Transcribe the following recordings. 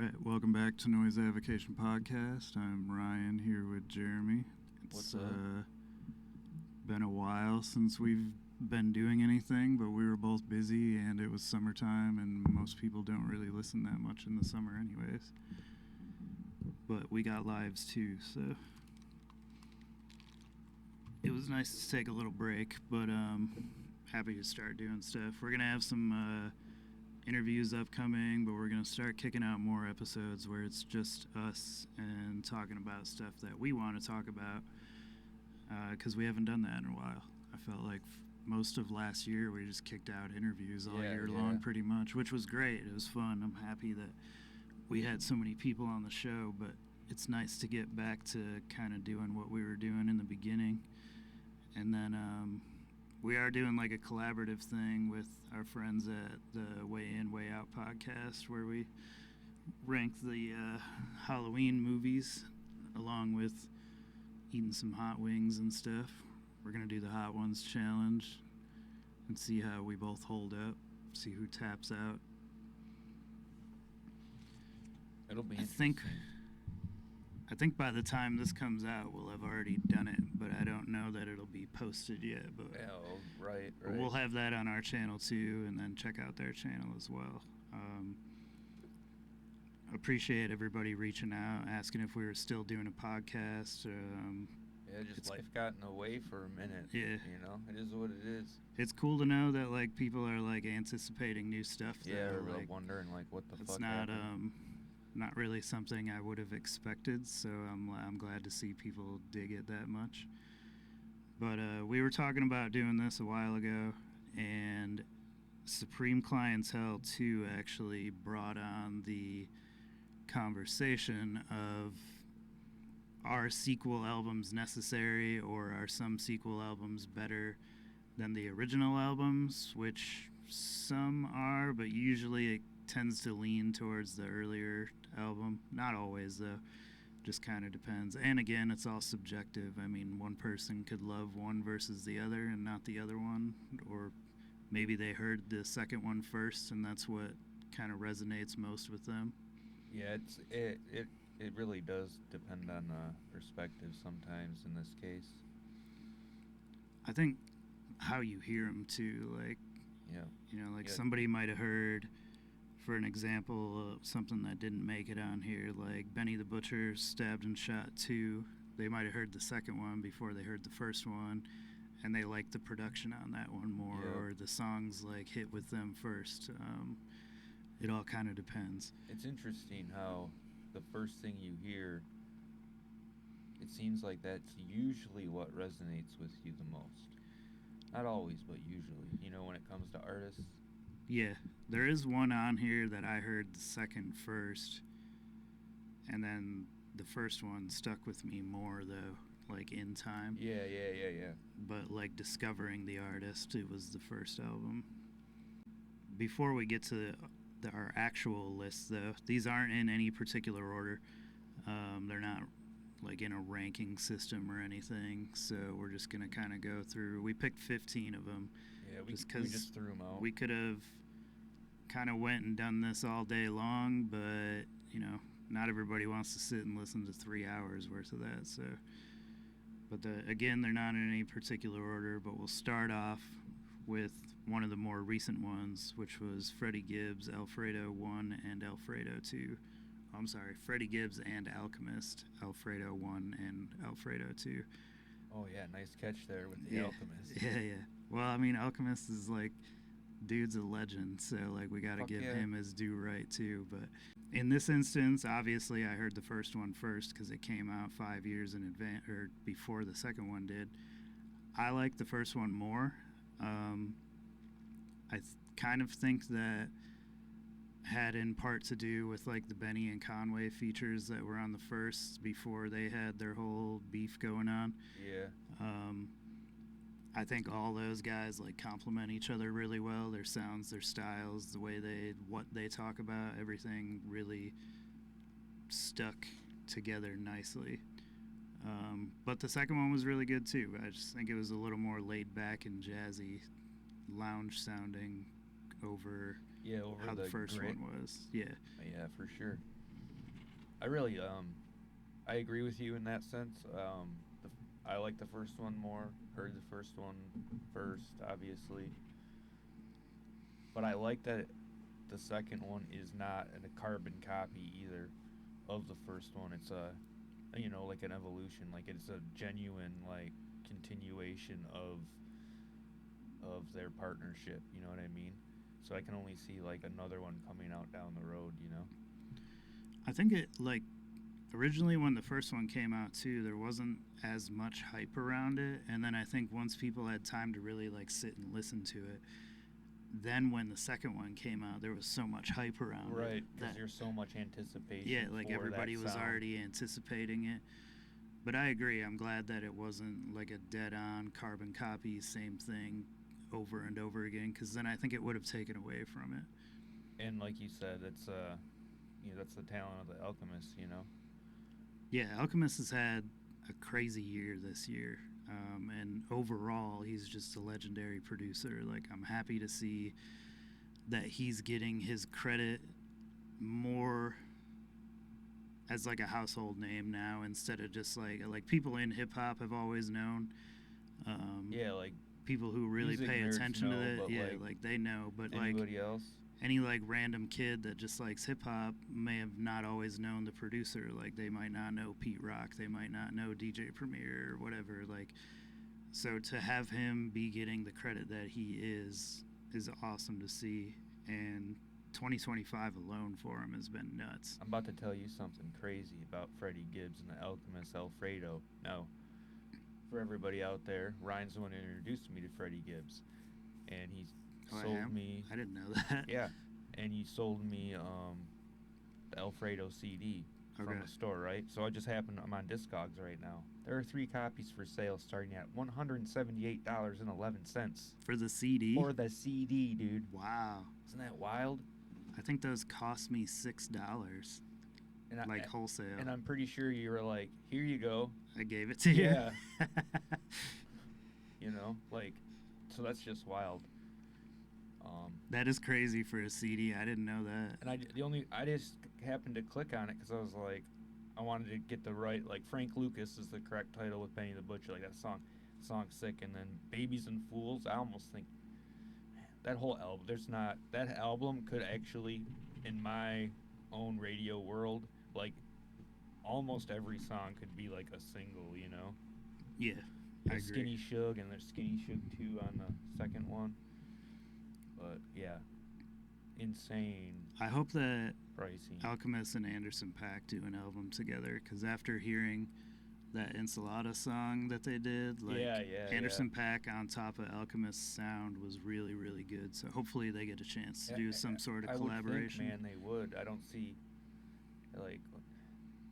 right, welcome back to Noise Avocation Podcast. I'm Ryan here with Jeremy. What's up? Been a while since we've been doing anything, but we were both busy and it was summertime, and most people don't really listen that much in the summer anyways. But we got lives too, so it was nice to take a little break, but happy to start doing stuff. We're going to have some interviews upcoming, but we're going to start kicking out more episodes where it's just us and talking about stuff that we want to talk about, because we haven't done that in a while. I felt like most of last year we just kicked out interviews all year long pretty much, which was great. It was fun. I'm happy that we had so many people on the show, but it's nice to get back to kind of doing what we were doing in the beginning. And then we are doing like a collaborative thing with our friends at the Way In, Way Out podcast, where we rank the Halloween movies along with eating some hot wings and stuff. We're going to do the Hot Ones challenge and see how we both hold up, see who taps out. It'll be I think by the time this comes out, we'll have already done it, but I don't know that it'll be posted yet. But right. We'll have that on our channel too, and then check out their channel as well. Appreciate everybody reaching out, asking if we were still doing a podcast. Life got in the way for a minute. Yeah, it is what it is. It's cool to know that like people are like anticipating new stuff. Or like wondering like what the fuck. It's not really something I would have expected, so I'm glad to see people dig it that much. But we were talking about doing this a while ago, and Supreme Clientele 2 actually brought on the conversation of, are sequel albums necessary, or are some sequel albums better than the original albums, which some are, but usually it tends to lean towards the earlier album. Not always, though. Just kind of depends. And again, it's all subjective. I mean, one person could love one versus the other and not the other one, or maybe they heard the second one first and that's what kind of resonates most with them. Yeah, it really does depend on perspective sometimes in this case. I think how you hear them too, like, somebody might have heard, for an example, something that didn't make it on here, like Benny the Butcher Stabbed and Shot 2. They might have heard the second one before they heard the first one, and they liked the production on that one more, or the songs like hit with them first. It all kind of depends. It's interesting how the first thing you hear, it seems like that's usually what resonates with you the most. Not always, but usually, when it comes to artists. Yeah, there is one on here that I heard the second first, and then the first one stuck with me more, though, like in time. Yeah. But like discovering the artist, it was the first album. Before we get to our actual list, though, these aren't in any particular order. They're not like in a ranking system or anything, so we're just going to kind of go through. We picked 15 of them. Yeah, we just threw them out. We could have kind of went and done this all day long, but, not everybody wants to sit and listen to 3 hours worth of that, so. But again, they're not in any particular order, but we'll start off with one of the more recent ones, which was Freddie Gibbs, Alfredo 1 and Alfredo 2. I'm sorry, Freddie Gibbs and Alchemist, Alfredo 1 and Alfredo 2. Oh, yeah, nice catch there with the Alchemist. Yeah. Well, I mean, Alchemist is like, dude's a legend, so like we got to give him his due right too. But in this instance, obviously, I heard the first one first because it came out 5 years in advance, or before the second one did. I like the first one more. I kind of think that had in part to do with like the Benny and Conway features that were on the first before they had their whole beef going on. Yeah. I think all those guys like complement each other really well. Their sounds, their styles, the way what they talk about, everything really stuck together nicely. But the second one was really good too. I just think it was a little more laid back and jazzy, lounge sounding over how the first one was. Yeah, for sure. I really I agree with you in that sense. I like the first one more. Heard the first one first, obviously, but I like that the second one is not a carbon copy either of the first one. It's a, like an evolution. Like it's a genuine like continuation of their partnership. You know what I mean? So I can only see like another one coming out down the road. I think it like originally when the first one came out too, there wasn't as much hype around it, and then I think once people had time to really like sit and listen to it, then when the second one came out, there was so much hype around it. Right, because there's so much anticipation. Yeah, like for everybody that was sound. already anticipating it. But I agree. I'm glad that it wasn't like a dead-on carbon copy, same thing over and over again, because then I think it would have taken away from it. And like you said, it's that's the talent of the Alchemist. Yeah, Alchemist has had a crazy year this year. And overall, he's just a legendary producer. Like, I'm happy to see that he's getting his credit more as like a household name now instead of just like people in hip hop have always known. Yeah, like people who really music pay nerds attention know, to that, but, yeah, like they know. But like anybody else, any like random kid that just likes hip hop may have not always known the producer. Like they might not know Pete Rock, they might not know DJ Premier or whatever. Like, so to have him be getting the credit that he is awesome to see. And 2025 alone for him has been nuts. I'm about to tell you something crazy about Freddie Gibbs and the Alchemist Alfredo. No, for everybody out there, Ryan's the one who introduced me to Freddie Gibbs, and he sold me. I didn't know that. Yeah, and he sold me the Alfredo CD from the store, right? So I just happened. I'm on Discogs right now. There are 3 copies for sale, starting at $178.11 for the CD. For the CD, dude. Wow. Isn't that wild? I think those cost me $6, and like wholesale. And I'm pretty sure you were like, "Here you go." I gave it to you. Yeah. Like, so that's just wild. That is crazy for a CD. I didn't know that. And I just happened to click on it because I was like, I wanted to get the right, like, Frank Lucas is the correct title with Benny the Butcher, like that song's sick. And then Babies and Fools, I almost think that whole album, that album could actually, in my own radio world, like, almost every song could be like a single, Yeah, I agree. Skinny Suge, and there's Skinny Suge 2 on the second one. But yeah, insane. I hope that pricing. Alchemist and Anderson .Paak do an album together, because after hearing that Ensalada song that they did, like Anderson .Paak on top of Alchemist's sound was really, really good. So hopefully they get a chance to do some sort of collaboration. Would think, man, they would. I don't see, like,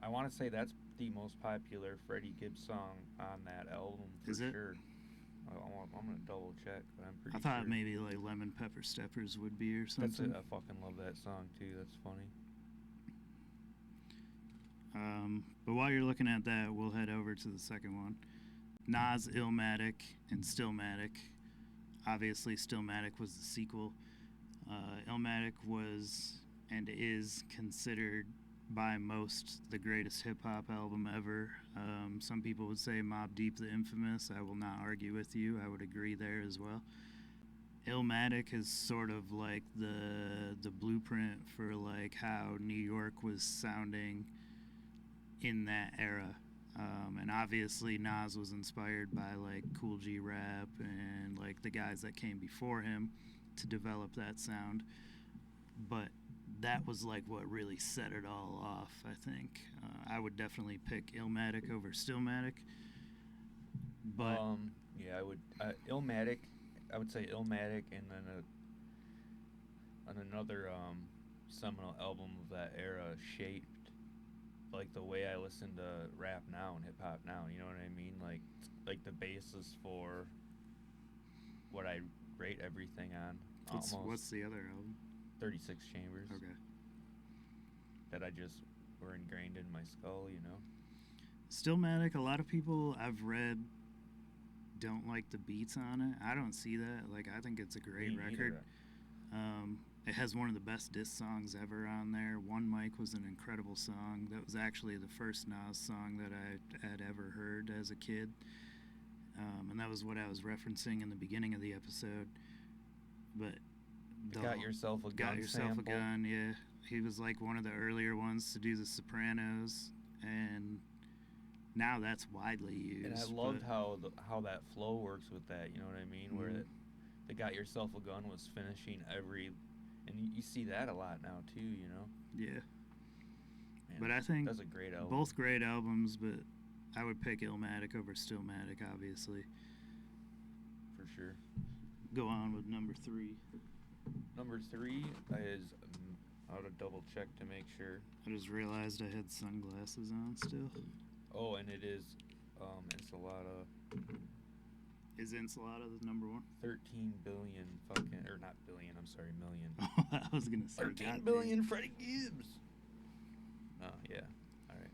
I want to say that's the most popular Freddie Gibbs song on that album for Is it? Sure. I'm gonna double check, but I'm pretty I thought sure. maybe like Lemon Pepper Steppers would be or something. That's it. I fucking love that song too. That's funny. But while you're looking at that, we'll head over to the second one. Nas, Illmatic, and Stillmatic. Obviously, Stillmatic was the sequel. Illmatic was and is considered by most the greatest hip-hop album ever. Some people would say Mobb Deep the Infamous. I will not argue with you. I would agree there as well. Illmatic is sort of like the blueprint for like how New York was sounding in that era. And obviously Nas was inspired by like Cool G Rap and like the guys that came before him to develop that sound. But that was like what really set it all off, I think. I would definitely pick Illmatic over Stillmatic. But yeah, I would Illmatic. I would say Illmatic, and then another seminal album of that era shaped like the way I listen to rap now and hip hop now. You know what I mean? Like the basis for what I rate everything on. What's the other album? 36 Chambers. Okay. That I just were ingrained in my skull, Stillmatic, a lot of people I've read don't like the beats on it. I don't see that. Like, I think it's a great record. It has one of the best diss songs ever on there. One Mic was an incredible song. That was actually the first Nas song that I had ever heard as a kid. And that was what I was referencing in the beginning of the episode. But Got Yourself a Gun Got Yourself sample. a Gun, yeah. He was like one of the earlier ones to do The Sopranos, and now that's widely used. And I loved how that flow works with that, you know what I mean? Where the Got Yourself a Gun was finishing every... And you see that a lot now, too, you know? Yeah. Man, But I think that's a great album. both great albums, but I would pick Illmatic over Stillmatic, obviously. For sure. Go on with number 3. Number 3 is... I ought to double check to make sure. I just realized I had sunglasses on still. Oh, and it is Enchilada. Is Enchilada the number 1? 13 billion fucking... Or not billion, I'm sorry, million. I was going to say 13 billion Freddie Gibbs! Oh, yeah. Alright.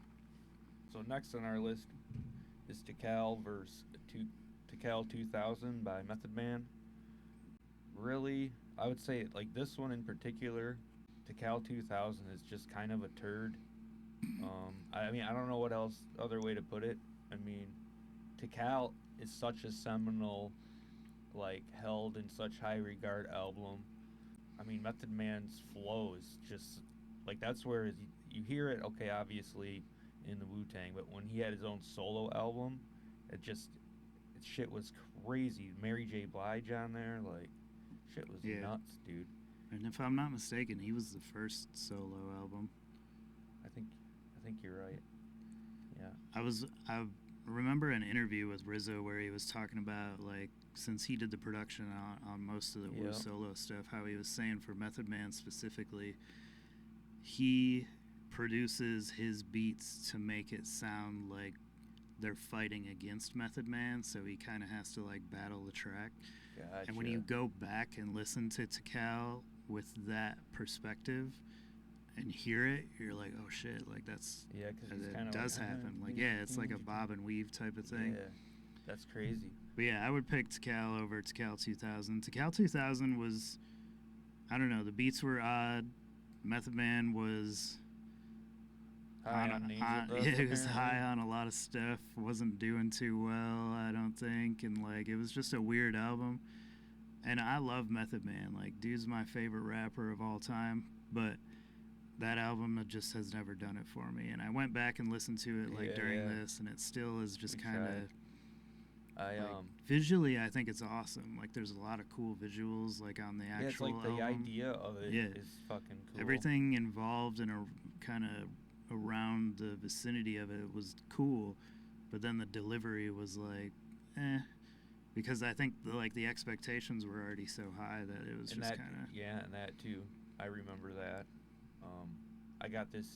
So next on our list is Tikal versus Tikal 2000 by Method Man. Really, I would say, like, this one in particular, Tikal 2000 is just kind of a turd. I mean, I don't know what other way to put it. I mean, Tikal is such a seminal, like, held in such high regard album. I mean, Method Man's flow is just, like, that's where you hear it, okay, obviously, in the Wu-Tang, but when he had his own solo album, shit was crazy. Mary J. Blige on there, like, shit was nuts, dude. And if I'm not mistaken, he was the first solo album. I think you're right. Yeah. I remember an interview with Rizzo where he was talking about, like, since he did the production on most of the Wu solo stuff, how he was saying for Method Man specifically, he produces his beats to make it sound like they're fighting against Method Man, so he kind of has to, like, battle the track. Gotcha. And when you go back and listen to Tikal with that perspective and hear it, you're like, oh shit, like that's... Yeah, because it does happen. Like, yeah, it's like a bob and weave type of thing. Yeah, that's crazy. But yeah, I would pick Tikal over Tikal 2000. Tikal 2000 was, I don't know, the beats were odd. Method Man was... High on nasal dust, yeah, it was apparently. high on a lot of stuff. Wasn't doing too well, I don't think. And, like, it was just a weird album. And I love Method Man. Like, dude's my favorite rapper of all time. But that album just has never done it for me. And I went back and listened to it, like, during this, and it still is just kind of... visually, I think it's awesome. Like, there's a lot of cool visuals, like, on the actual it's like the album. idea of it is fucking cool. Everything involved in a kind of around the vicinity of it was cool, but then the delivery was like, because I think the expectations were already so high that it was just kind of... Yeah, and that too. I remember that. I got this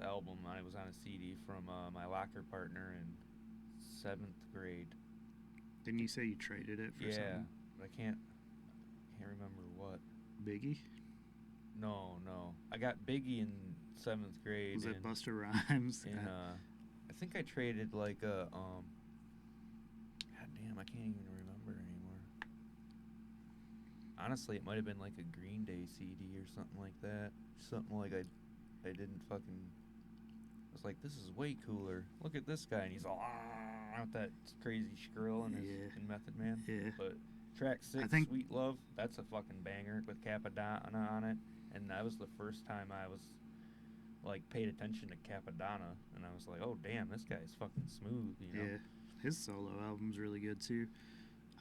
album, I was on a CD from my locker partner in 7th grade. Didn't you say you traded it for something? Yeah, but I can't remember what. Biggie? No. I got Biggie in 7th grade. Was it Busta Rhymes? And I think I traded like a God damn, I can't even remember anymore. Honestly, it might have been like a Green Day CD or something like that. Something like I didn't fucking... I was like, this is way cooler. Look at this guy, and he's all with that crazy skrill in Method Man. Yeah. But track 6, Sweet Love, that's a fucking banger with Capadonna on it. And that was the first time I was, like, paid attention to Capadonna. And I was like, oh, damn, this guy's fucking smooth, you know? Yeah. His solo album's really good, too.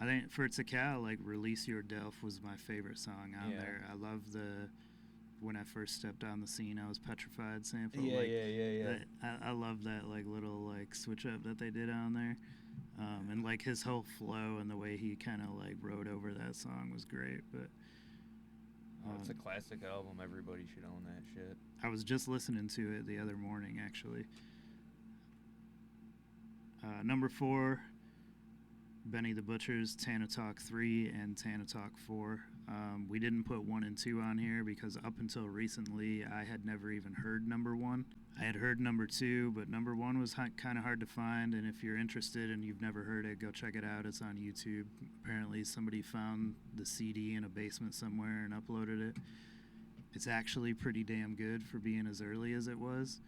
I think for Tikal, like, Release Your Delph was my favorite song on there. I love the... When I first stepped on the scene, I was petrified sample. Yeah. I love that, like, little, like, switch up that they did on there. And, like, his whole flow and the way he kind of, like, rode over that song was great. But it's a classic album. Everybody should own that shit. I was just listening to it the other morning, actually. Number 4, Benny the Butcher's Tana Talk 3 and Tana Talk 4. We didn't put 1 and 2 on here because up until recently, I had never even heard number 1. I had heard number 2, but number 1 was kind of hard to find. And if you're interested and you've never heard it, go check it out. It's on YouTube. Apparently, somebody found the CD in a basement somewhere and uploaded it. It's actually pretty damn good for being as early as it was.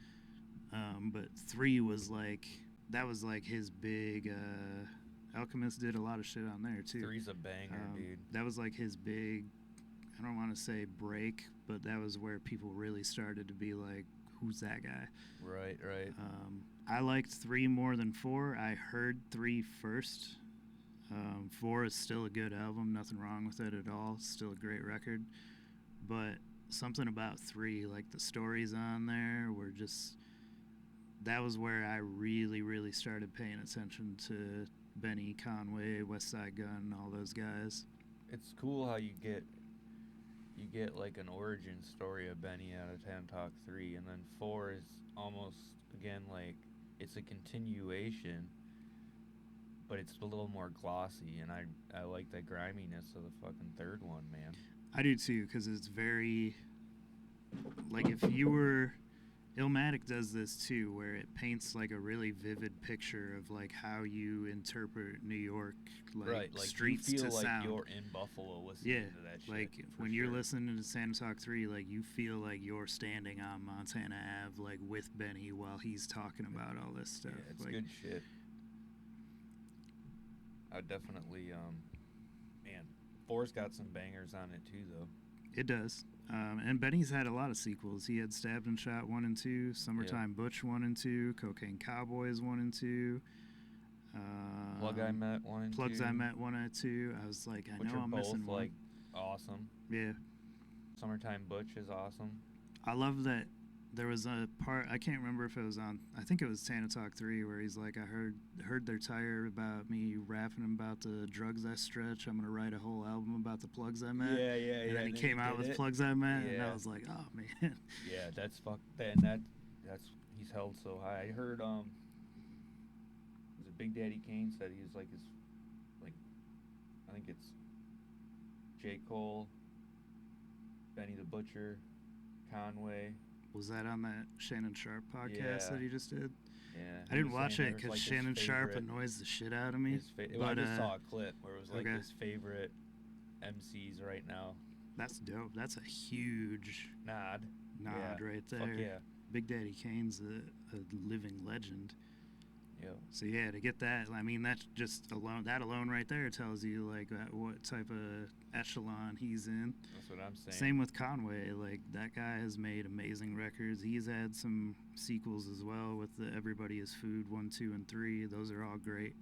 But 3 was like, that was like his big. Alchemist did a lot of shit on there too. 3's a banger, dude. That was like his big. I don't want to say break, but that was where people really started to be like, who's that guy? Right. I liked 3 more than 4. I heard 3 first. 4 is still a good album, nothing wrong with it at all. Still a great record. But something about 3, like the stories on there were just, that was where I really, really started paying attention to Benny, Conway, West Side Gun, all those guys. It's cool how you get like an origin story of Benny out of Tan Talk 3, and then 4 is almost, again, like, it's a continuation, but it's a little more glossy, and I like the griminess of the fucking third one, man. I do too, because it's very, like, if you were, Illmatic does this too, where it paints like a really vivid picture of like how you interpret New York, like streets you feel to like sound. You're in Buffalo listening to that shit. Like when you're listening to Santa Talk 3, like you feel like you're standing on Montana Ave, like with Benny while he's talking about all this stuff. Yeah, it's like, good shit. I definitely, man, 4's got some bangers on it too, though. It does. And Benny's had a lot of sequels. He had Stabbed and Shot 1 and 2, Summertime Butch 1 and 2, Cocaine Cowboys 1 and 2. Plug I Met 1 and 2. Plugs I Met 1 and 2. I was like, I Which know are I'm both, missing one. like, awesome. Yeah. Summertime Butch is awesome. I love that there was a part, I can't remember if it was on, I think it was Santa Talk 3, where he's like, I heard they're tired about me rapping about the drugs I stretch. I'm going to write a whole album about the plugs I met. Yeah. And then he came out with Plugs I Met, and I was like, oh, man. Yeah, that's he's held so high. I heard, was it Big Daddy Kane said he was like his, like, I think it's J. Cole, Benny the Butcher, Conway. Was that on that Shannon Sharp podcast that he just did? Yeah. I didn't watch it because Shannon Sharp annoys the shit out of me. I just saw a clip where it was like okay. his favorite MCs right now. That's dope. That's a huge nod right there. Fuck yeah. Big Daddy Kane's a living legend. Yeah. So yeah, to get that, I mean, that's just that alone right there tells you like what type of echelon he's in. That's what I'm saying. Same with Conway. Like that guy has made amazing records. He's had some sequels as well with the Everybody Is Food 1, 2, and 3. Those are all great.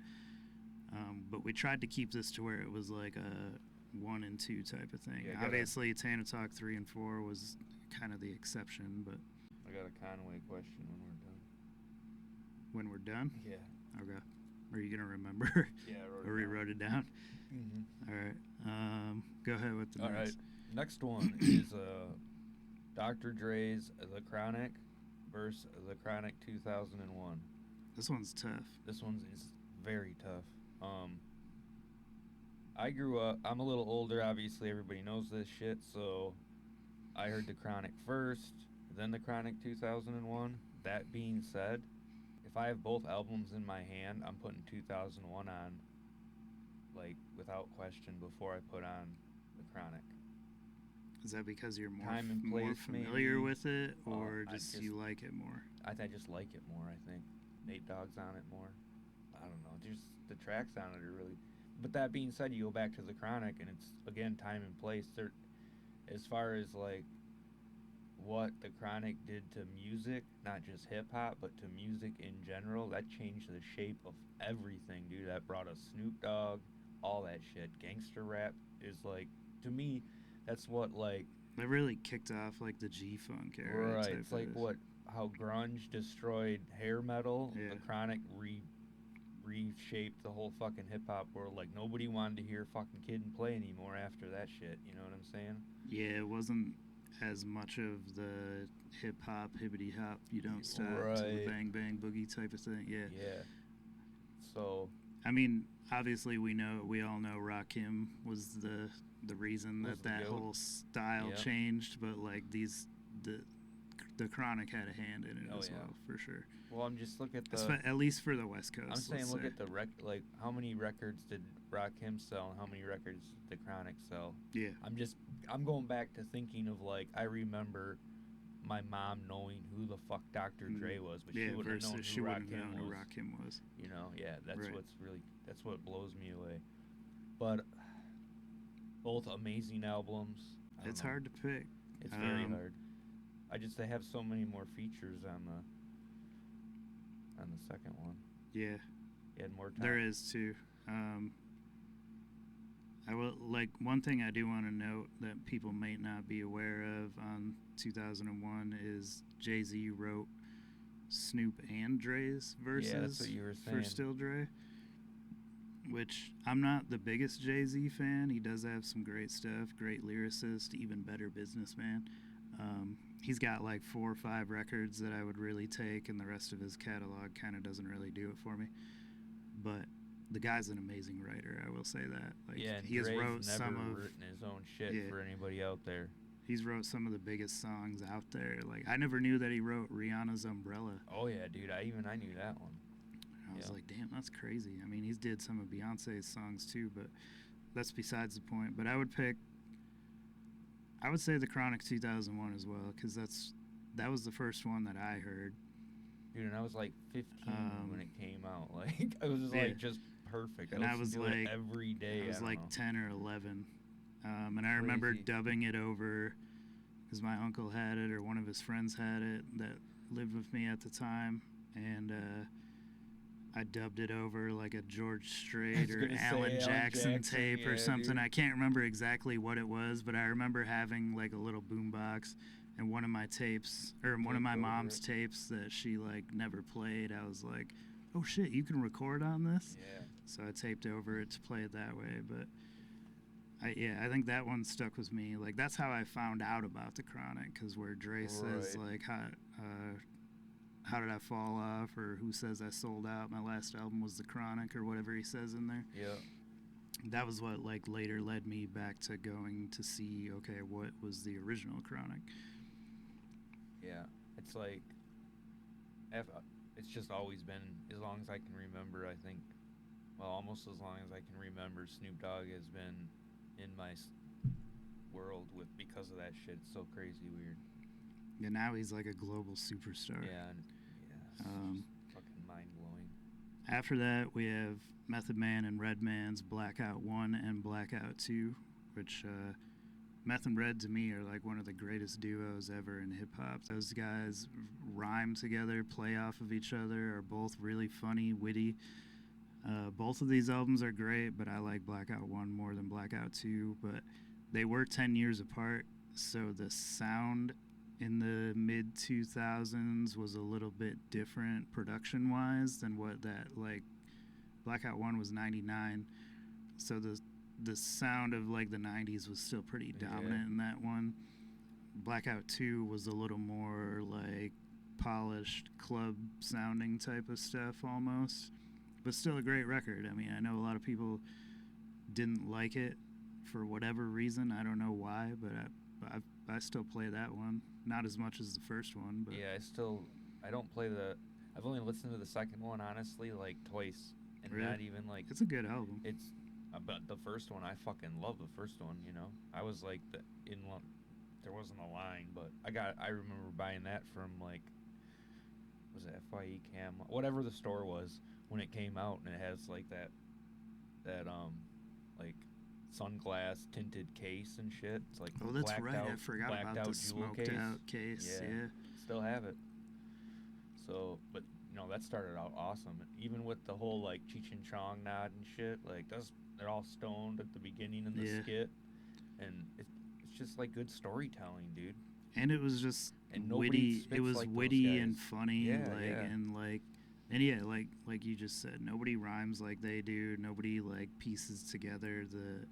But we tried to keep this to where it was like a 1 and 2 type of thing. Yeah, obviously, Tana Talk 3 and 4 was kind of the exception, but. I got a Conway question when we're done. When we're done? Yeah. Okay. Are you gonna remember? Yeah, I wrote it down. Mm-hmm. All right. Go ahead with the next. All right. Next one is Dr. Dre's The Chronic versus The Chronic 2001. This one's tough. This one is very tough. I grew up. I'm a little older. Obviously, everybody knows this shit. So, I heard The Chronic first, then The Chronic 2001. That being said, if I have both albums in my hand, I'm putting 2001 on, like, without question before I put on The Chronic. Is that because you're more maybe, familiar with it, or just you like it more? I just like it more, I think. Nate Dogg's on it more. I don't know. Just the tracks on it are really... But that being said, you go back to The Chronic, and it's, again, time and place. As far as, like, what The Chronic did to music, not just hip-hop, but to music in general, that changed the shape of everything, dude. That brought us Snoop Dogg, all that shit. Gangster rap is, like, to me, that's what, like... That really kicked off, like, the G-Funk era. Right, it's like how grunge destroyed hair metal, The Chronic reshaped the whole fucking hip-hop world. Like, nobody wanted to hear fucking Kid and Play anymore after that shit, you know what I'm saying? Yeah, it wasn't as much of the hip-hop, hibbity-hop, you don't stop, to the bang-bang boogie type of thing, yeah. So... I mean, obviously we all know Rakim was the reason that whole style changed, but like the the Chronic had a hand in it Oh, as yeah. well, for sure. Well, I'm just look at the. At least for the West Coast. I'm saying let's look say. at the like how many records did Rakim sell and how many records did the Chronic sell? Yeah. I'm going back to thinking of like I remember my mom knowing who the fuck Dr. Dre was, but she wouldn't have known who Rakim was. You know, yeah, that's what blows me away. But both amazing albums. It's hard to pick. It's very hard. They have so many more features on the second one. Yeah. You had more time. There is too. I will one thing I do want to note that people may not be aware of on 2001 is Jay-Z wrote Snoop and Dre's verses that's what you were saying. for Still Dre, which I'm not the biggest Jay-Z fan. He does have some great stuff, great lyricist, even better businessman. He's got like 4 or 5 records that I would really take, and the rest of his catalog kind of doesn't really do it for me. But the guy's an amazing writer, I will say that. Like, yeah, and he has Dre's wrote never written his own shit for anybody out there. He's wrote some of the biggest songs out there. Like, I never knew that he wrote Rihanna's Umbrella. Oh yeah, dude, I knew that one. I was like, damn, that's crazy. I mean, he's did some of Beyonce's songs too, but that's besides the point. But I would say the Chronic 2001 as well, because that was the first one that I heard. Dude, and I was like 15 when it came out. Like, I was like just perfect. And I was like every day. I was like 10 or 11, and I remember dubbing it over because my uncle had it or one of his friends had it that lived with me at the time, and I dubbed it over like a George Strait or Alan Jackson tape or something. Dude. I can't remember exactly what it was, but I remember having like a little boombox and one of my tapes, or one of my mom's tapes that she like never played. I was like, oh shit, you can record on this? Yeah. So I taped over it to play it that way. But I think that one stuck with me. Like, that's how I found out about the Chronic, because where Dre says like, how did I fall off, or who says I sold out, my last album was the Chronic, or whatever he says in there. Yeah. That was what like later led me back to going to see, okay, what was the original Chronic. Yeah, it's like it's just always been, as long as I can remember, I think, well, almost as long as I can remember, Snoop Dogg has been in my world because of that shit. It's so crazy weird. Yeah, now he's like a global superstar. Yeah, it's just fucking mind-blowing. After that, we have Method Man and Redman's Blackout 1 and Blackout 2, which Meth and Red to me are like one of the greatest duos ever in hip-hop. Those guys rhyme together, play off of each other, are both really funny, witty. Both of these albums are great, but I like Blackout 1 more than Blackout 2, but they were 10 years apart, so the sound in the mid-2000s was a little bit different production-wise than what that, like, Blackout 1 was 99, so the sound of, like, the 90s was still pretty dominant in that one. Blackout 2 was a little more, like, polished club-sounding type of stuff almost, but still a great record. I mean, I know a lot of people didn't like it for whatever reason. I don't know why, but I still play that one. Not as much as the first one, but yeah, I don't play I've only listened to the second one, honestly, like twice, and really? Not even like it's a good album. It's but the first one, I fucking love the first one. You know, I was like there wasn't a line, but I remember buying that from like, was it FYE Cam, whatever the store was when it came out, and it has like that like sunglass tinted case and shit. It's like, oh, that's right. I forgot about the smoked out case. Yeah. Still have it. So, but that started out awesome. Even with the whole like Cheech and Chong nod and shit, like they're all stoned at the beginning in the skit, and it's just like good storytelling, dude. And it was just witty. It was like witty and funny, like you just said, nobody rhymes like they do. Nobody like pieces together the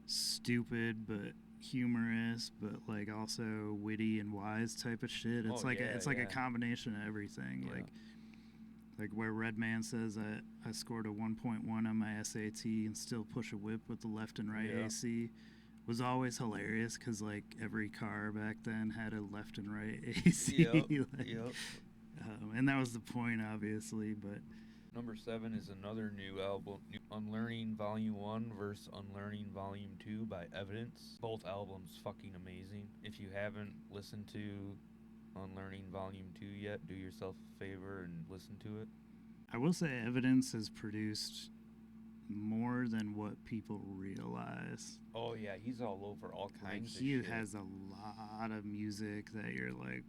stupid but humorous, but like also witty and wise type of shit. It's a combination of everything. Yeah. Like where Redman says I scored a 1.1 on my SAT and still push a whip with the left and right AC. was always hilarious because like every car back then had a left and right AC. Yep. like, Yep. and that was the point, obviously. But Number 7 is another new album, Unlearning Volume 1 versus Unlearning Volume 2 by Evidence. Both albums fucking amazing. If you haven't listened to Unlearning Volume 2 yet, do yourself a favor and listen to it. I will say, Evidence has produced more than what people realize. Oh yeah, he's all over all kinds of He shit. has a lot of music that you're like,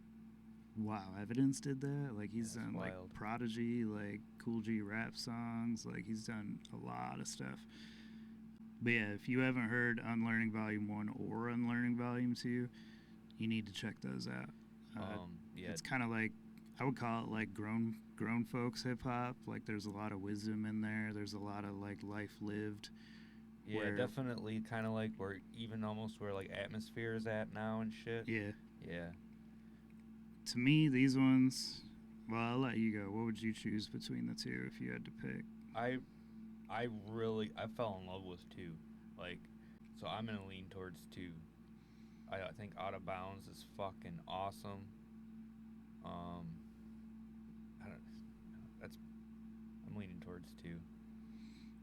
wow, Evidence did that. Like he's That's done like wild. Prodigy, like Cool G rap songs. Like he's done a lot of stuff. But yeah, if you haven't heard Unlearning Volume 1 or Unlearning Volume 2, you need to check those out. Yeah, It's kind of like, I would call it like grown folks hip hop. Like there's a lot of wisdom in there. There's a lot of like life lived. yeah, where- definitely kind of like where even almost where like Atmosphere is at now and shit. Yeah. Yeah. To me, these ones, well, I'll let you go. What would you choose between the two if you had to pick? I fell in love with 2. Like, so I'm gonna lean towards 2. I think Out of Bounds is fucking awesome. I don't. I'm leaning towards 2.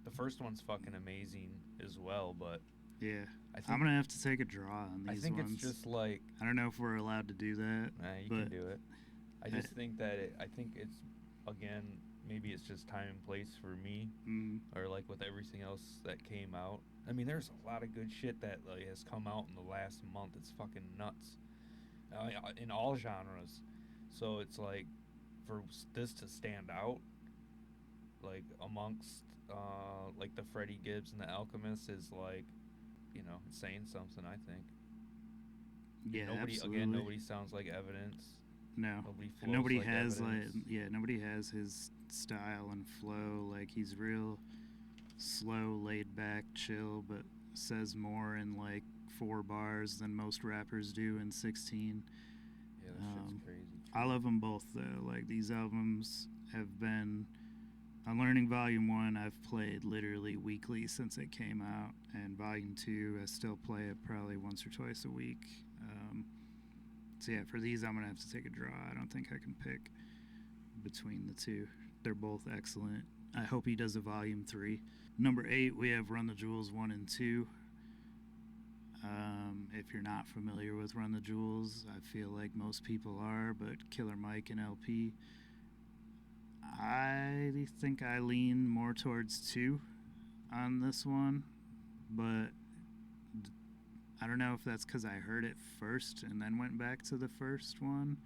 The first one's fucking amazing as well, but Yeah. I think I'm going to have to take a draw on I these think ones. it's just like I don't know if we're allowed to do that. you but can do it. I just think that I think it's again maybe it's just time and place for me. Or like with everything else that came out. I mean, there's a lot of good shit that like, has come out in the last month. It's fucking nuts, in all genres. So it's like for this to stand out, like amongst like the Freddie Gibbs and the Alchemist is like, it's saying something. I think. Yeah, Nobody absolutely. nobody sounds like Evidence. No. Nobody And flows nobody like has Evidence. nobody has his style and flow. Like he's real slow, laid back, chill, but says more in like 4 bars than most rappers do in 16. Yeah, that shit's crazy. I love them both though. Like these albums have been, Unlearning Volume 1 I've played literally weekly since it came out, and Volume 2 I still play it probably once or twice a week. So yeah, for these I'm gonna have to take a draw. I don't think I can pick between the two. They're both excellent. I hope he does a Volume 3. Number 8, we have Run the Jewels 1 and 2. If you're not familiar with Run the Jewels, I feel like most people are, but Killer Mike and LP, I think I lean more towards 2 on this one, but I don't know if that's because I heard it first and then went back to the first one,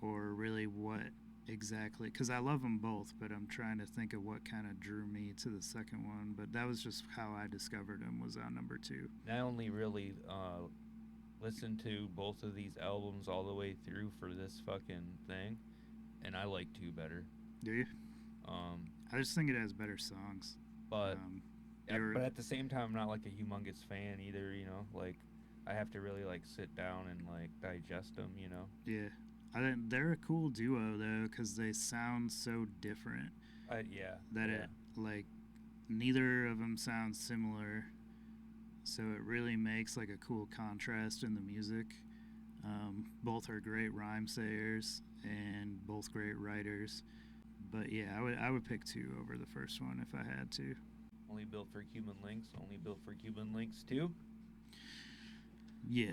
or really what exactly, because I love them both, but I'm trying to think of what kind of drew me to the second one. But that was just how I discovered them, was on number 2. I only really listened to both of these albums all the way through for this fucking thing, and I like 2 better. Do you? I just think it has better songs. But You're- but at the same time, I'm not like a humongous fan either. Like I have to really like sit down and like digest them. Yeah. I think they're a cool duo though, because they sound so different Yeah. that yeah. it, like, neither of them sound similar, so it really makes like a cool contrast in the music. Both are great rhyme sayers and both great writers, but yeah, I would pick 2 over the first one if I had to. Only built for Cuban Links. Only built for Cuban Links too. Yeah.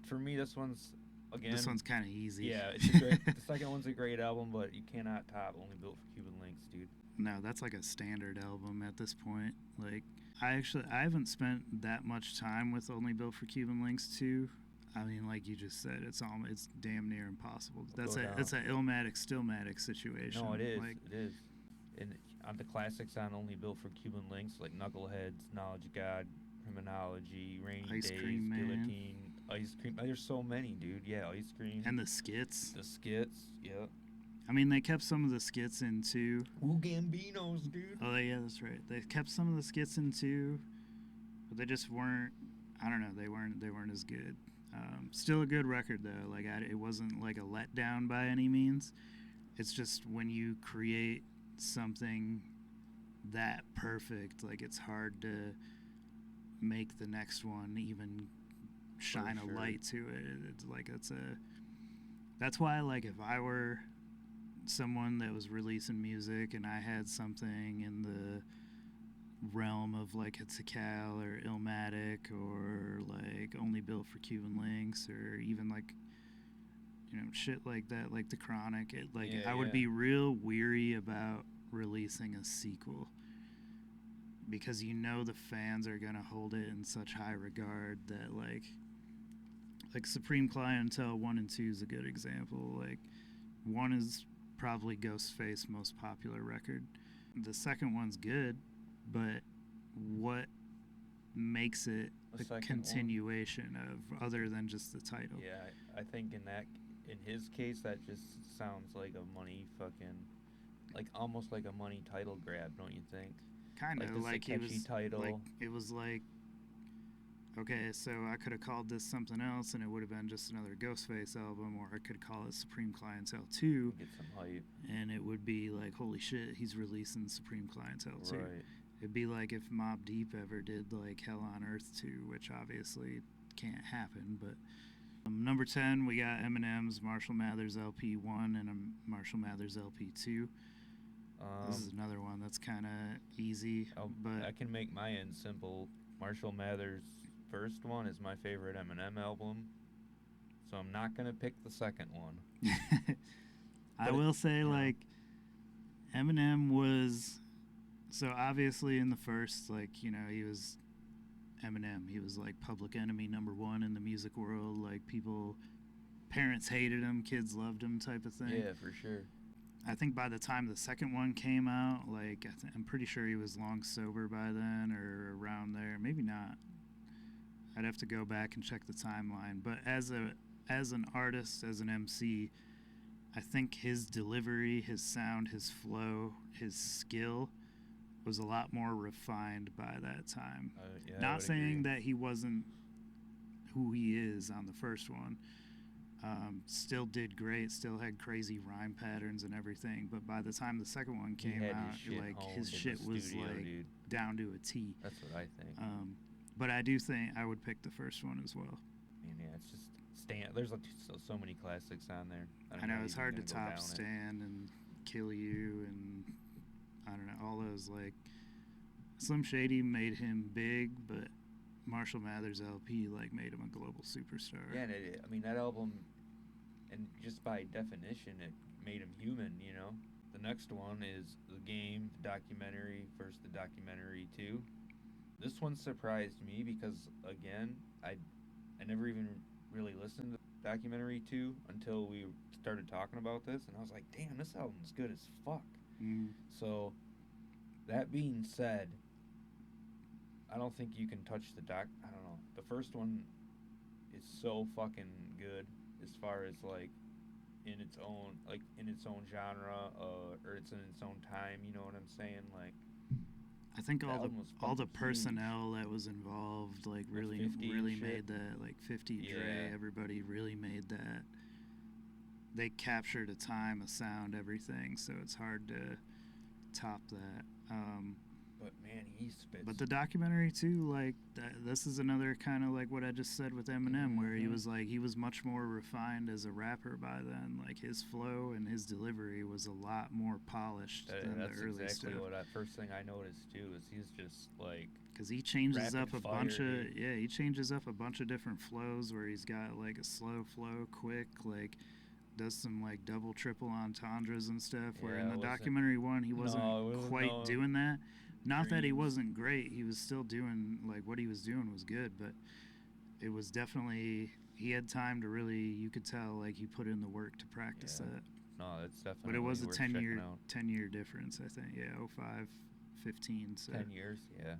For me, this one's again. This one's kind of easy. Yeah, it's a great. The second one's a great album, but you cannot top Only Built for Cuban Links, dude. No, that's like a standard album at this point. Like, I haven't spent that much time with Only Built for Cuban Links 2. I mean, like you just said, it's damn near impossible. That's Go down. That's a Illmatic Stillmatic situation. No, it is. Like, It is. And on the classics on Only Built for Cuban Links, like Knuckleheads, Knowledge of God, Criminology, Rainy Ice Days, Cream Man. Guillotine, Ice Cream. There's so many, dude. Yeah, Ice Cream. and the skits. the skits. Yeah. I mean, they kept some of the skits in too. Woo Gambinos, dude. Oh yeah, that's right. They kept some of the skits in too, but they just weren't. I don't know. They weren't as good. Still a good record though. Like it wasn't like a letdown by any means. It's just when you create something that perfect, like it's hard to make the next one even shine For a sure. light to it. It's like that's why, like, if I were someone that was releasing music and I had something in the realm of like a Tikal or Illmatic or like Only Built for Cuban Links or even like, you know, shit like that, like the Chronic, I would be real weary about releasing a sequel, because you know the fans are gonna hold it in such high regard that like Supreme Clientele 1 and 2 is a good example. Like, 1 is probably Ghostface's most popular record. The second one's good, but what makes it The a second continuation of, other than just the title? Yeah, I think in his case, that just sounds like a money fucking, like almost like a money title grab, don't you think? Kind of Like this is a catchy title. like it was like, okay, so I could have called this something else and it would have been just another Ghostface album, or I could call it Supreme Clientele 2 Get some hype. and it would be like, holy shit, he's releasing Supreme Clientele 2. Right. It'd be like if Mobb Deep ever did like Hell on Earth 2, which obviously can't happen. But number 10, we got Eminem's Marshall Mathers LP 1 and a Marshall Mathers LP 2. This is another one that's kind of easy, but I can make my end simple. Marshall Mathers' first one is my favorite Eminem album, so I'm not gonna pick the second one. I will say, like, Eminem was, so obviously in the first, like, you know, he was Eminem. He was like Public Enemy #1 in the music world. Like, parents hated him, kids loved him, type of thing. Yeah, for sure. I think by the time the second one came out, like, I'm pretty sure he was long sober by then or around there. Maybe not. I'd have to go back and check the timeline. But as an artist, as an MC, I think his delivery, his sound, his flow, his skill was a lot more refined by that time. Not saying that he wasn't who he is on the first one. Still did great, still had crazy rhyme patterns and everything, but by the time the second one came out, his shit was like down to a T. That's what I think. But I do think I would pick the first one as well. Yeah, it's just there's like so many classics on there. I know it's hard to top Stand and Kill You and I don't know, all those. Like, Slim Shady made him big, but Marshall Mathers LP like made him a global superstar. Yeah, and I mean that album, and just by definition, it made him human. You know, the next one is The Game, the documentary, first the documentary 2. This one surprised me because, again, I never even really listened to documentary 2 until we started talking about this, and I was like, damn, this album's good as fuck. So, that being said, I don't think you can touch I don't know. The first one is so fucking good as far as like in its own genre, or it's in its own time. You know what I'm saying? Like, I think all the personnel that was involved, like, really made that. Like 50, Dre, everybody really made that. They captured a time, a sound, everything. So it's hard to top that. But man, he spits. But the documentary too, like, this is another kind of like what I just said with Eminem, where he was much more refined as a rapper by then. Like, his flow and his delivery was a lot more polished than the early That's stuff. exactly what first thing I noticed too is he's just like, because he changes up a bunch of dude. he changes up a bunch of different flows, where he's got like a slow flow, quick, like does some like double, triple entendres and stuff. Where in the documentary 1 he wasn't quite doing that. Not that he wasn't great, he was still doing, like, what he was doing was good, but it was definitely, he had time to really, you could tell, like, he put in the work to practice that. No, that's definitely. But it was a 10-year difference, I think. Yeah, 05, 15. So 10 years, yeah.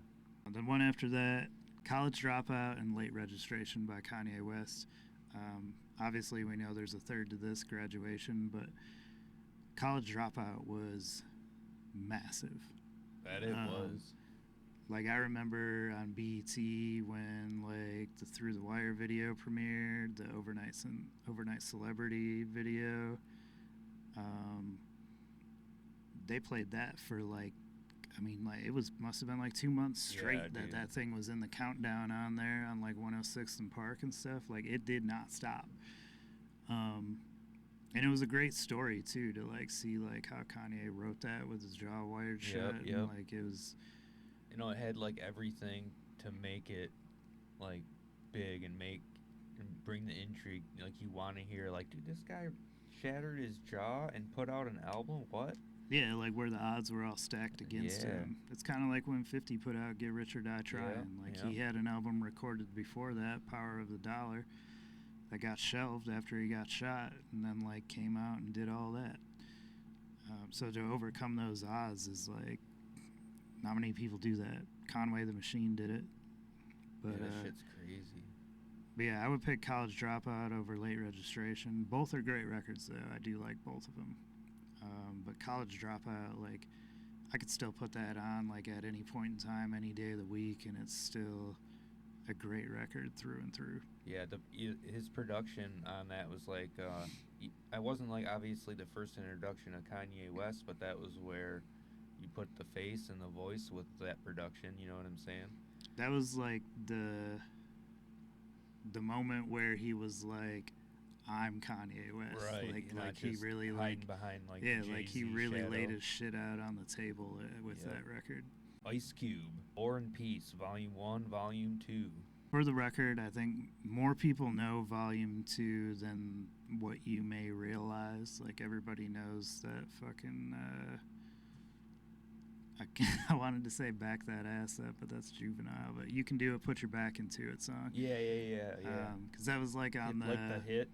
And then one after that, College Dropout and Late Registration by Kanye West. Obviously, we know there's a third to this, Graduation, but College Dropout was massive. That it was. Like, I remember on BET when, like, the Through the Wire video premiered, the Overnight Celebrity video. They played that for, like, I mean, like it must have been like 2 months straight Yeah, dude. that thing was in the countdown on there on like 106th and Park and stuff. Like it did not stop. Um, and it was a great story too to like see like how Kanye wrote that with his jaw wired shut. Yep. And like it was, You know, it had like everything to make it like big and bring the intrigue. Like you want to hear like, dude, this guy shattered his jaw and put out an album. What? yeah, like where the odds were all stacked against Yeah. him. It's kind of like when 50 put out Get Rich or Die Trying. Like yeah. he had an album recorded before that, Power of the Dollar, that got shelved after he got shot, and then like came out and did all that. So to overcome those odds is like not many people do that. Conway the Machine did it, but Yeah, that shit's crazy. but yeah, I would pick College Dropout over Late Registration. Both are great records though. I do like both of them. But College Dropout, like I could still put that on like at any point in time, any day of the week, and it's still a great record through and through. Yeah, his production on that was like, I wasn't like obviously the first introduction of Kanye West, but that was where you put the face and the voice with that production. You know what I'm saying? That was like the moment where he was like, I'm Kanye West. Right. Like he really hiding like behind like yeah, the like he Jay-Z really shadow. laid his shit out on the table with Yep. that record. Ice Cube, War and Peace, Volume 1, Volume 2. For the record, I think more people know Volume 2 than what you may realize. Like, everybody knows that fucking, I wanted to say Back That Ass Up, but that's Juvenile. But You Can Do It, Put Your Back Into It song. Yeah. Because that was like on Like the hit.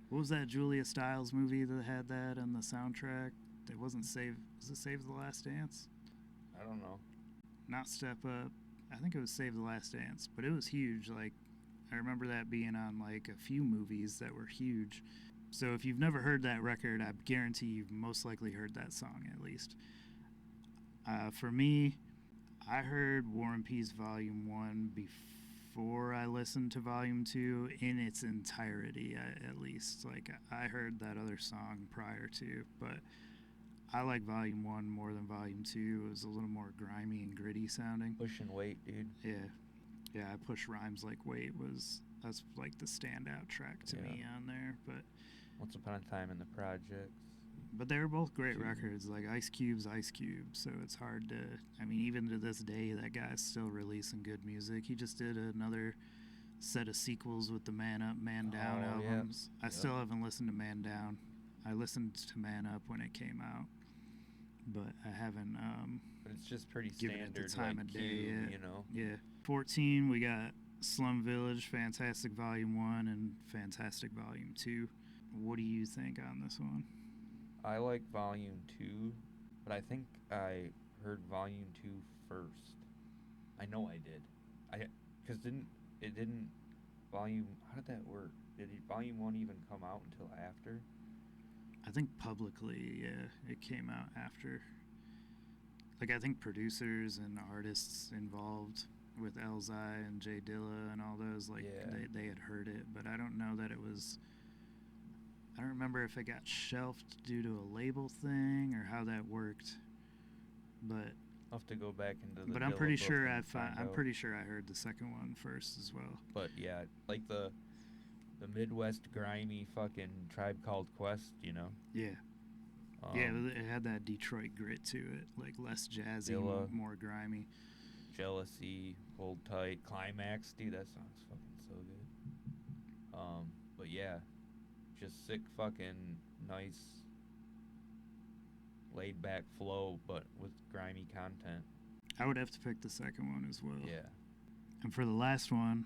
What was that Julia Stiles movie that had that on the soundtrack? It wasn't Save, was it Save the Last Dance? I don't know. Not Step Up. I think it was Save the Last Dance, but it was huge. Like, I remember that being on like a few movies that were huge. So if you've never heard that record, I guarantee you've most likely heard that song at least. For me, I heard War and Peace Volume 1 before I listened to Volume 2 in its entirety, at least. Like, I heard that other song prior to, but I like Volume 1 more than Volume 2. It was a little more grimy and gritty sounding. Pushing Weight, dude. Yeah, I Push Rhymes Like Weight that's like the standout track to me on there. But Once Upon a Time in the Projects. But they were both great records. Like Ice Cube's Ice Cube, so it's hard to. I mean, even to this day, that guy's still releasing good music. He just did another set of sequels with the Man Up, Man Down albums. I still haven't listened to Man Down. I listened to Man Up when it came out, but I haven't. But it's just pretty given standard, it the time like of day Cube, yet. you know. Yeah. 14, we got Slum Village, Fantastic Volume 1, and Fantastic Volume 2. What do you think on this one? I like Volume 2, but I think I heard Volume 2 first. I know I did. Because how did that work? Did Volume 1 even come out until after? I think publicly, yeah, it came out after. Like, I think producers and artists involved with Elzai and Jay Dilla and all those, like, they had heard it, but I don't know that it was. I don't remember if it got shelved due to a label thing or how that worked, but I'll have to go back into the. but I'm pretty sure I heard the second one first as well. But yeah, like the Midwest grimy fucking Tribe Called Quest, you know. Yeah. Yeah, it had that Detroit grit to it, like less jazzy, Dilla, more grimy. Jealousy, Hold Tight, Climax, dude, that song's fucking so good. But yeah, just sick fucking nice laid back flow, but with grimy content. I would have to pick the second one as well. Yeah. And for the last one,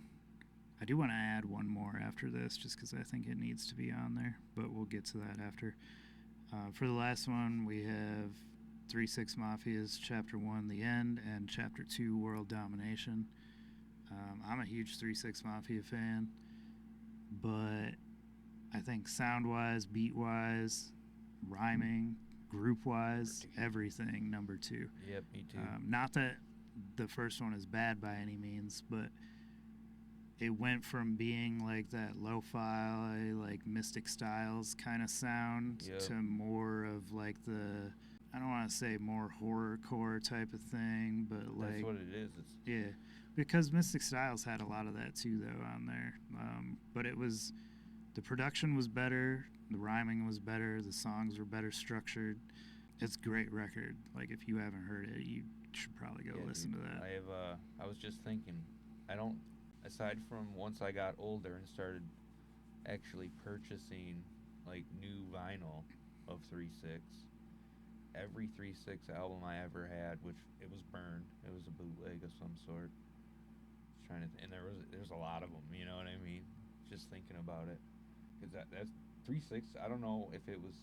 I do want to add one more after this, just because I think it needs to be on there, but we'll get to that after. For the last one, we have 3-6 Mafia's Chapter 1, The End, and Chapter 2, World Domination. I'm a huge 3-6 Mafia fan, but I think sound-wise, beat-wise, rhyming, group-wise, everything, number 2. Yep, me too. Not that the first one is bad by any means, but it went from being like that lo-fi, like Mystic Styles kind of sound to more of like the I don't want to say more horrorcore type of thing, but like That's what it is. It's yeah, because Mystic Styles had a lot of that too though on there. But it was the production was better, the rhyming was better, the songs were better structured. It's a great record. Like if you haven't heard it, you should probably go yeah, listen dude. to that. I was just thinking. I don't. Aside from once I got older and started actually purchasing like new vinyl of 3-6, every 3-6 album I ever had, which it was burned. It was a bootleg of some sort. Trying to, and there's a lot of them. You know what I mean? Just thinking about it, because that's 3-6. I don't know if it was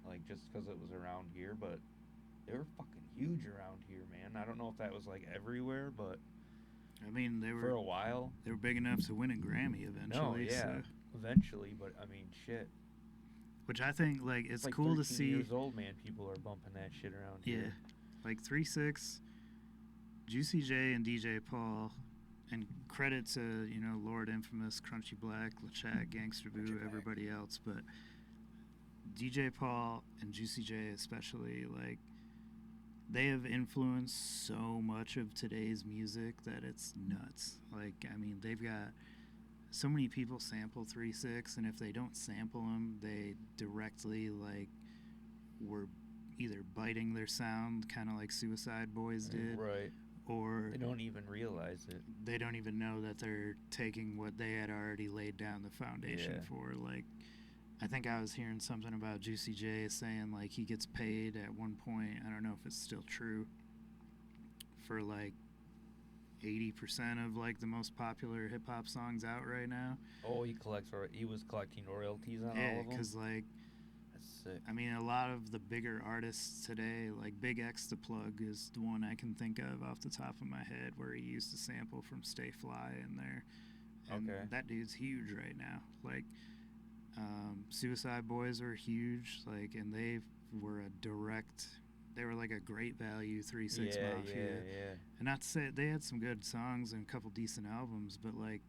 like just because it was around here, but they were fucking huge around here, man. I don't know if that was like everywhere, but I mean, for a while. they were big enough to win a Grammy No, eventually. yeah, So, eventually, but I mean, shit. which I think like it's Like cool to 13 see. years old, man. People are bumping that shit around Yeah, here. like 3-6, Juicy J and DJ Paul, and credit to Lord Infamous, Crunchy Black, LaChat, Gangster Boo, everybody else, but DJ Paul and Juicy J especially, like they have influenced so much of today's music that it's nuts. Like I mean, they've got so many people sample 3-6, and if they don't sample them, they directly like were either biting their sound, kind of like Suicide Boys did, Right. or They don't even realize it. they don't even know that they're taking what they had already laid down the foundation Yeah. for. Like, I think I was hearing something about Juicy J saying like he gets paid at one point. I don't know if it's still true, for like 80% of like the most popular hip hop songs out right now. Oh, he was collecting royalties on all Yeah, of them. because like That's sick. I mean, a lot of the bigger artists today, like Big X the Plug is the one I can think of off the top of my head, where he used to sample from Stay Fly in there. And Okay. that dude's huge right now. Like, Suicide Boys are huge, like, and they were like a great value 3-6 Yeah, Mafia. yeah. And not to say they had some good songs and a couple decent albums, but like,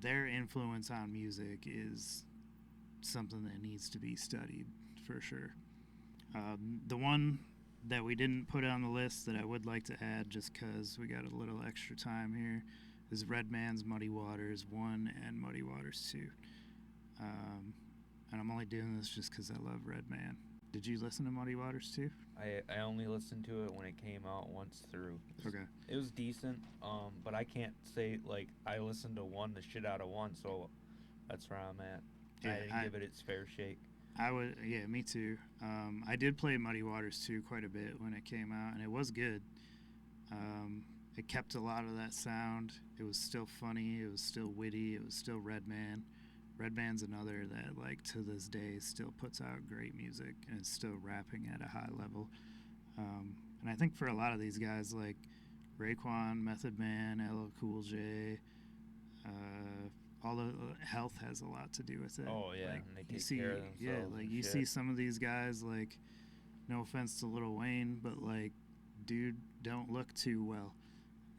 their influence on music is something that needs to be studied for sure. The one that we didn't put on the list that I would like to add, just because we got a little extra time here, is Redman's Muddy Waters 1 and Muddy Waters 2. And I'm only doing this just because I love Redman. Did you listen to Muddy Waters 2? I only listened to it when it came out once through. Okay. It was decent, but I can't say like I listened to the shit out of one, so that's where I'm at. Yeah, I didn't give it its fair shake. Yeah, me too. I did play Muddy Waters 2 quite a bit when it came out, and it was good. It kept a lot of that sound. It was still funny. It was still witty. It was still Redman. Redman's another that, like, to this day still puts out great music and is still rapping at a high level. And I think for a lot of these guys, like Raekwon, Method Man, LL Cool J, all the health has a lot to do with it. Oh yeah, like, and they take care of themselves. like and you shit. see some of these guys, like, no offense to Lil Wayne, but like, dude don't look too well,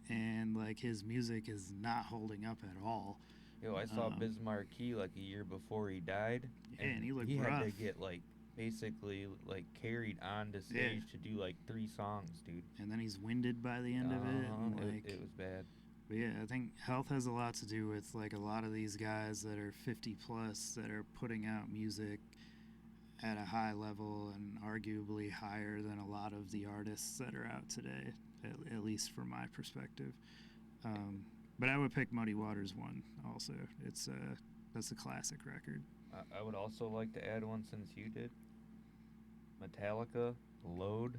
and like his music is not holding up at all. Yo, I saw Biz Markie like a year before he died, And he looked had to rough. get like basically like carried onto stage to do like 3 songs, dude. And then he's winded by the end of it. And, like, it was bad. But yeah, I think health has a lot to do with like a lot of these guys that are 50 plus that are putting out music at a high level and arguably higher than a lot of the artists that are out today, at least from my perspective. But I would pick Muddy Waters 1 also. That's a classic record. I would also like to add one since you did. Metallica, Load,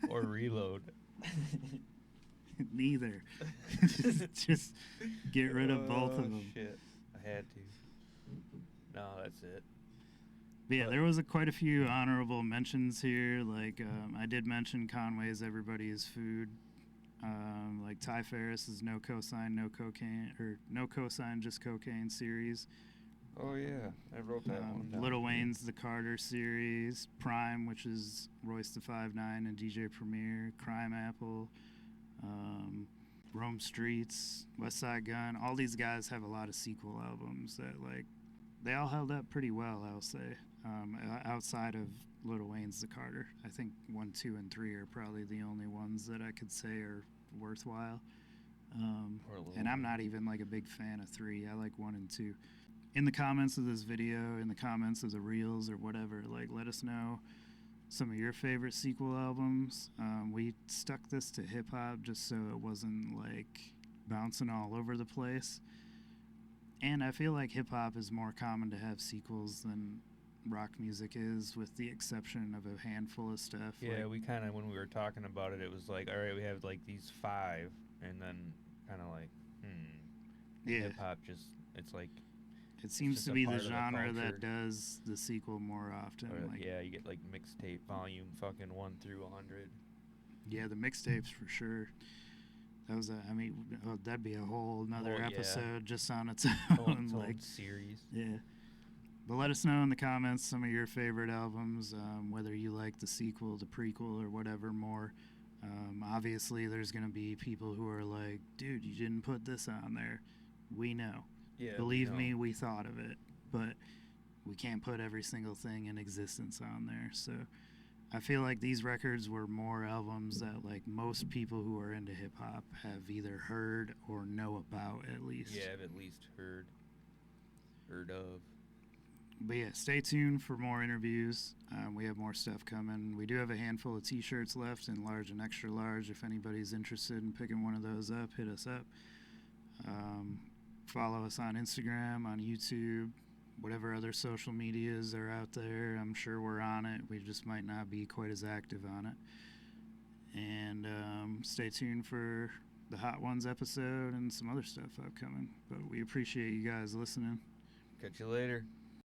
or Reload. Neither. just get rid of both of them. Shit, I had to. No, that's it. But yeah, there was quite a few honorable mentions here. Like, I did mention Conway's Everybody Is Food. Like Ty Ferris's No Cosign, No Cocaine, or No Cosign, Just Cocaine series. Oh yeah, I wrote that one down. Lil Wayne's The Carter series. Prime, which is Royce the 5'9" and DJ Premier. Crime Apple. Rome Streets, West Side Gun. All these guys have a lot of sequel albums that, like, they all held up pretty well, I'll say. Outside of Lil Wayne's The Carter. I think 1, 2, and 3 are probably the only ones that I could say are worthwhile. And I'm not even like a big fan of 3. I like 1 and 2. In the comments of this video, in the comments of the reels or whatever, like let us know some of your favorite sequel albums. We stuck this to hip hop just so it wasn't like bouncing all over the place. And I feel like hip hop is more common to have sequels than rock music is, with the exception of a handful of stuff. Yeah, like, we kind of, when we were talking about it, it was like, all right, we have like these 5, and then kind of like, Yeah. hip hop just, it's like, it seems just to a be the part of the genre culture. that does the sequel more often. or, Like, yeah, you get like mixtape volume fucking 1 through 100. yeah, the mixtapes for sure. That was that'd be a whole another Oh, yeah. episode just on its Its own. own Like, series. yeah. But let us know in the comments some of your favorite albums, whether you like the sequel, the prequel, or whatever more. Obviously, there's going to be people who are like, dude, you didn't put this on there. We know. Yeah, Believe me, we thought of it. But we can't put every single thing in existence on there. So I feel like these records were more albums that like most people who are into hip-hop have either heard or know about at least. Yeah, I've at least heard of. But yeah, stay tuned for more interviews. We have more stuff coming. We do have a handful of t-shirts left in large and extra large. If anybody's interested in picking one of those up, hit us up. Follow us on Instagram, on YouTube, whatever other social medias are out there. I'm sure we're on it. We just might not be quite as active on it. And stay tuned for the Hot Ones episode and some other stuff upcoming. But we appreciate you guys listening. Catch you later.